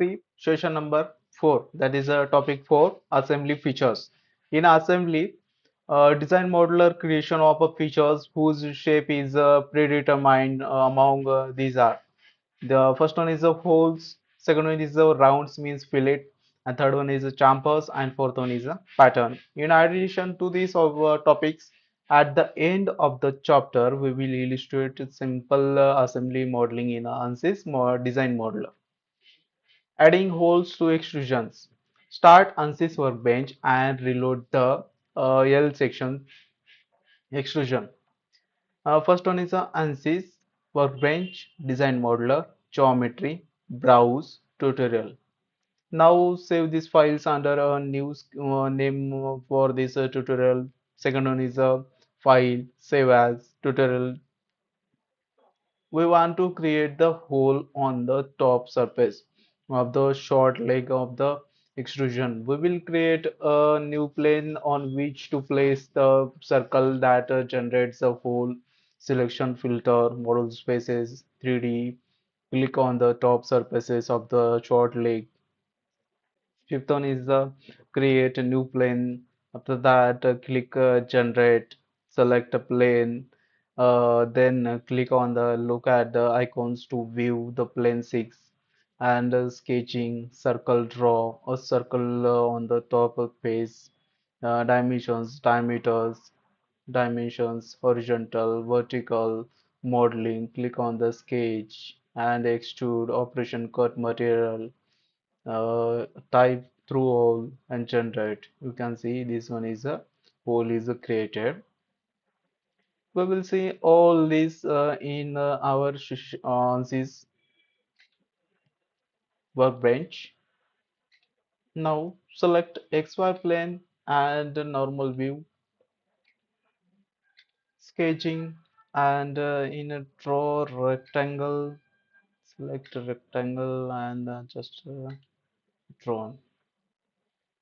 see session number 4, that is topic 4, assembly features. In assembly, design modular creation of a features whose shape is predetermined. Among these are the first one is the holes, second one is the rounds means fillet, and third one is the chambers, and fourth one is a pattern. In addition to these topics, at the end of the chapter, we will illustrate simple assembly modeling in ANSYS design modeler. Adding holes to extrusions. Start ANSYS Workbench and reload the L section extrusion. First one is ANSYS Workbench Design Modeler Geometry Browse Tutorial. Now save these files under a new name for this tutorial. Second one is a file save as tutorial. We want to create the hole on the top surface of the short leg of the extrusion. We will create a new plane on which to place the circle that generates the hole. Selection filter, model spaces, 3D. Click on the top surfaces of the short leg. Fifth one is create a new plane. After that, click generate, select a plane. Then click on the look at the icons to view the plane 6 and sketching, circle, draw a circle on the top of face. Dimensions, dimensions, horizontal, vertical, modeling. Click on the sketch and extrude operation cut material, type through all and generate. You can see this one is a hole is created. We will see all this in our this workbench. Now select XY plane and normal view, sketching, and in a draw rectangle, select a rectangle and just drawn.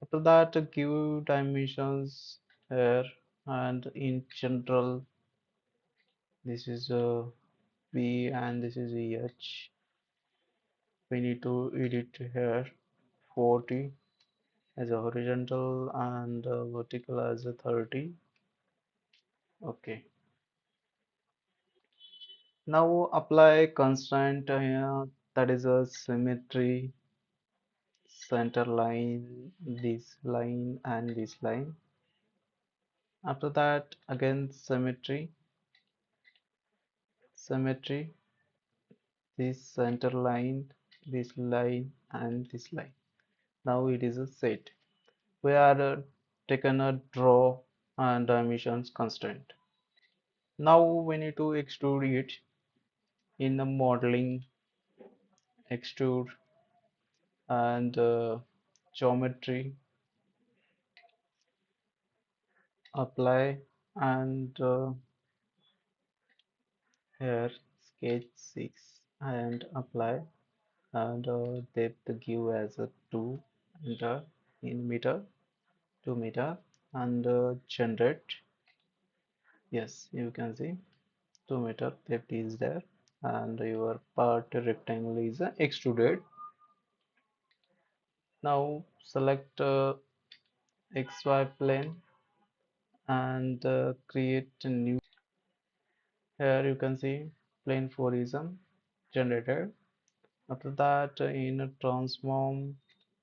After that, give dimensions here, and in general this is V and this is EH. We need to edit here 40 as a horizontal and vertical as a 30. Okay. Now apply constraint that is a symmetry, center line, this line and this line. After that, again symmetry, this center line, this line and this line. Now it is a set. We are taken a draw and dimensions constraint. Now we need to extrude it in the modeling, extrude and geometry, apply and here sketch 6 and apply and depth give as a 2 and in meter 2 meter and generate. Yes, you can see 2 meter depth is there and your part rectangle is extruded. Now select XY plane and create a new. Here you can see plane 4 is generated. After that, in a transform, you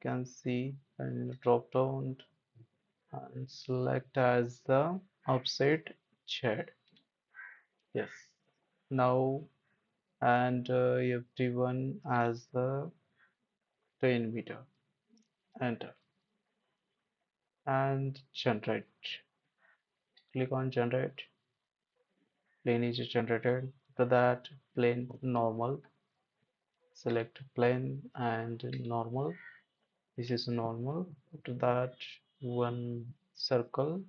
can see and drop down and select as the offset shed. Yes. Now and FD1 as the 10 meter. Enter and generate. Click on generate. Plane is generated. After that, plane normal. Select plane and normal. This is normal. After that, one circle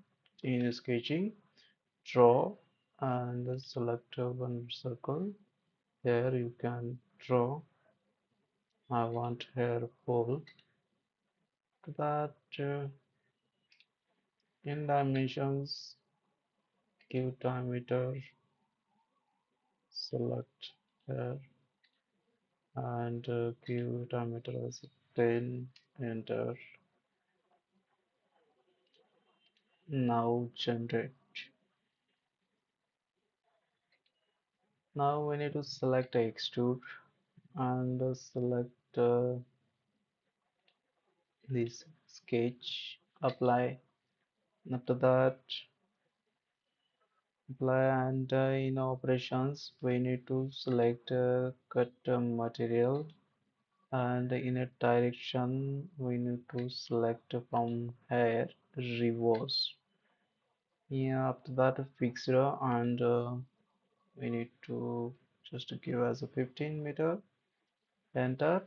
in sketching, draw and select one circle. Here you can draw. I want here hole. After that, in dimensions, give diameter, select here and give diameter as 10. Enter. Now generate. Now we need to select extrude and select this sketch, apply. After that, apply, and in operations we need to select cut material, and in a direction we need to select from here reverse. Yeah, after that fixed, and we need to just give as a 15 meter. Enter,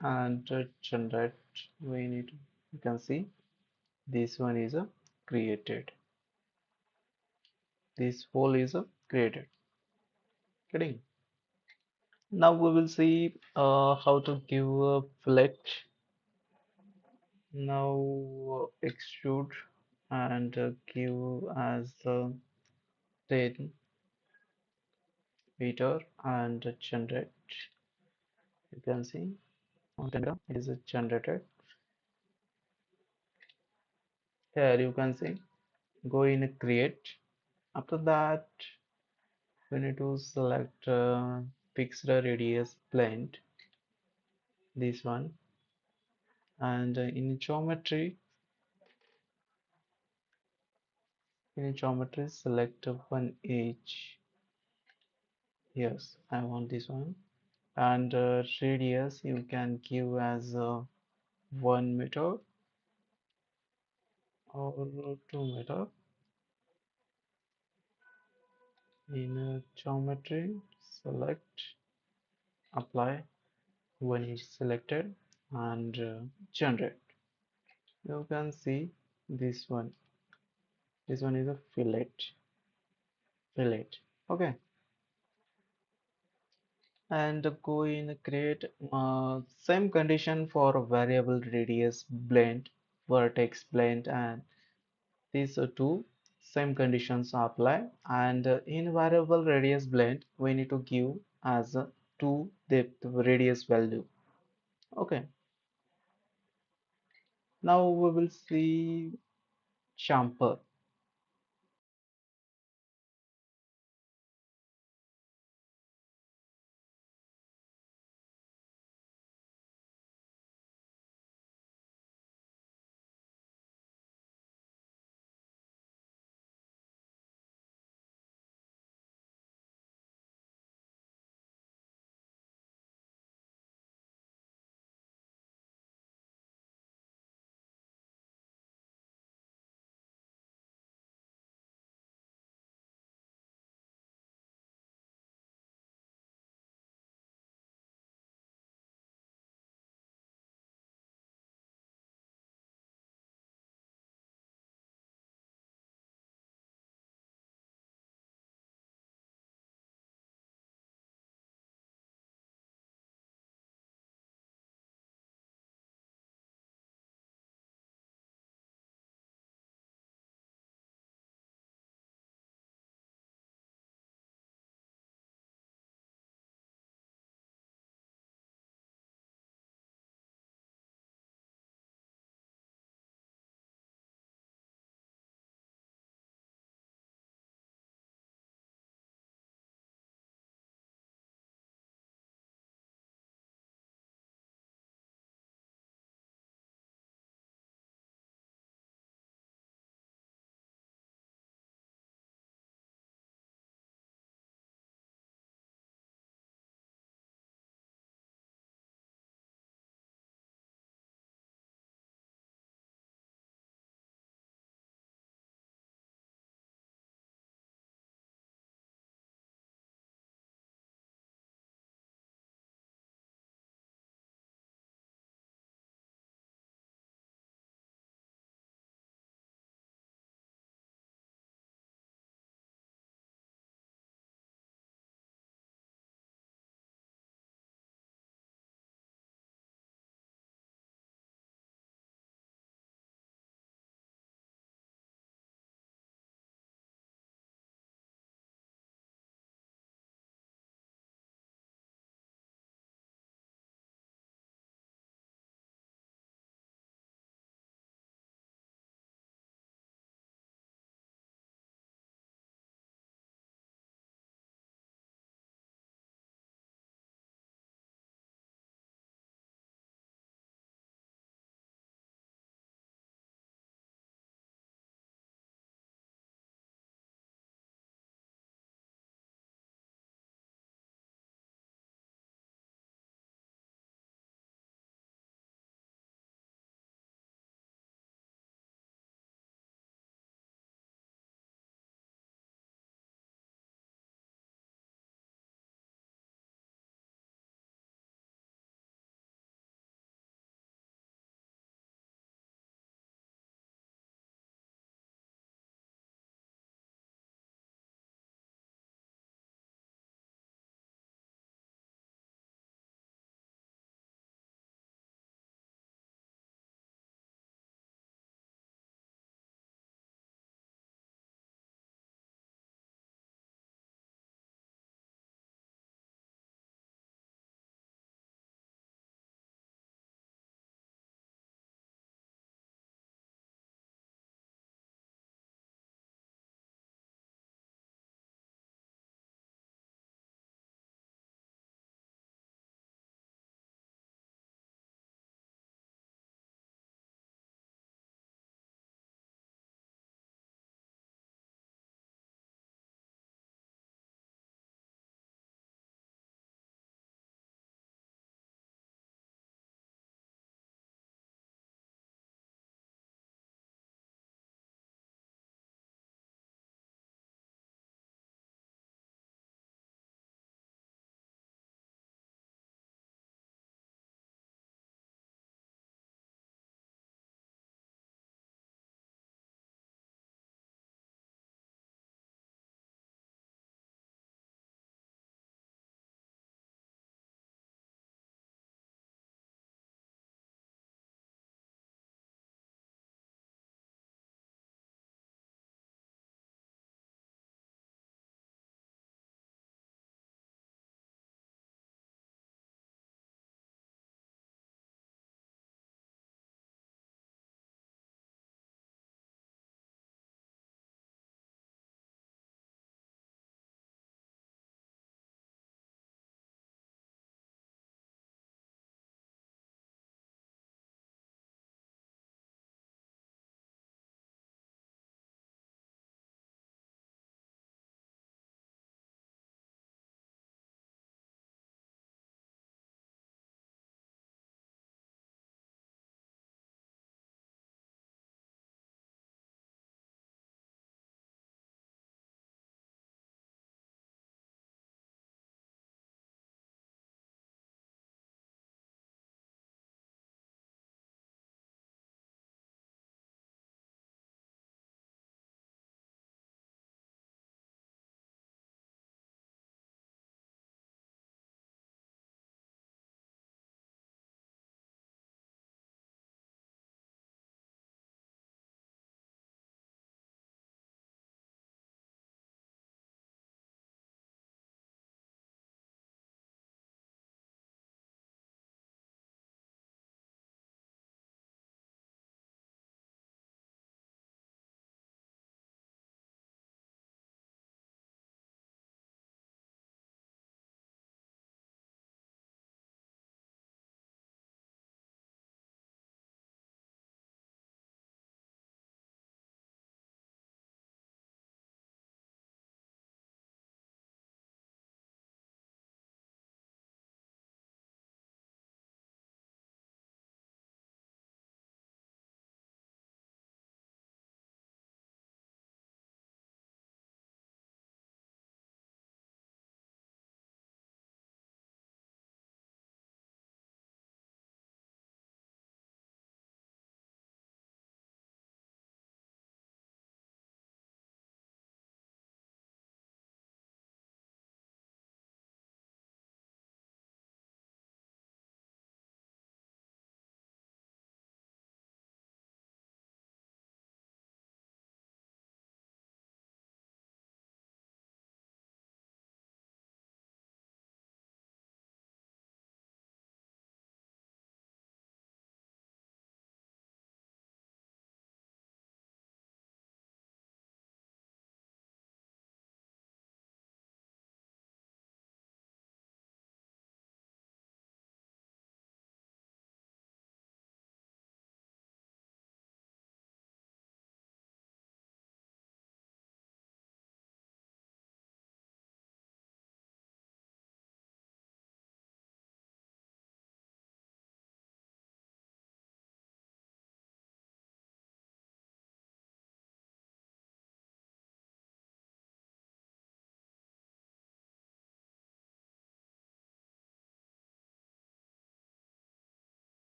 and generate. We need, you can see this one is created. This hole is created. Getting. Now we will see how to give a fillet. Now extrude, and give as 10 meter, and generate. You can see on camera it is generated. Here you can see, go in create. After that we need to select fixed radius blend, this one, and in geometry select one edge. Yes, I want this one, and radius you can give as 1 meter or 2 meter. In geometry select, apply. When is selected, and generate. You can see this one. This one is a fillet. Okay, and go in create same condition for variable radius blend, vertex blend, and these two same conditions apply. And in variable radius blend we need to give as 2 depth radius value. Okay, now we will see chamfer.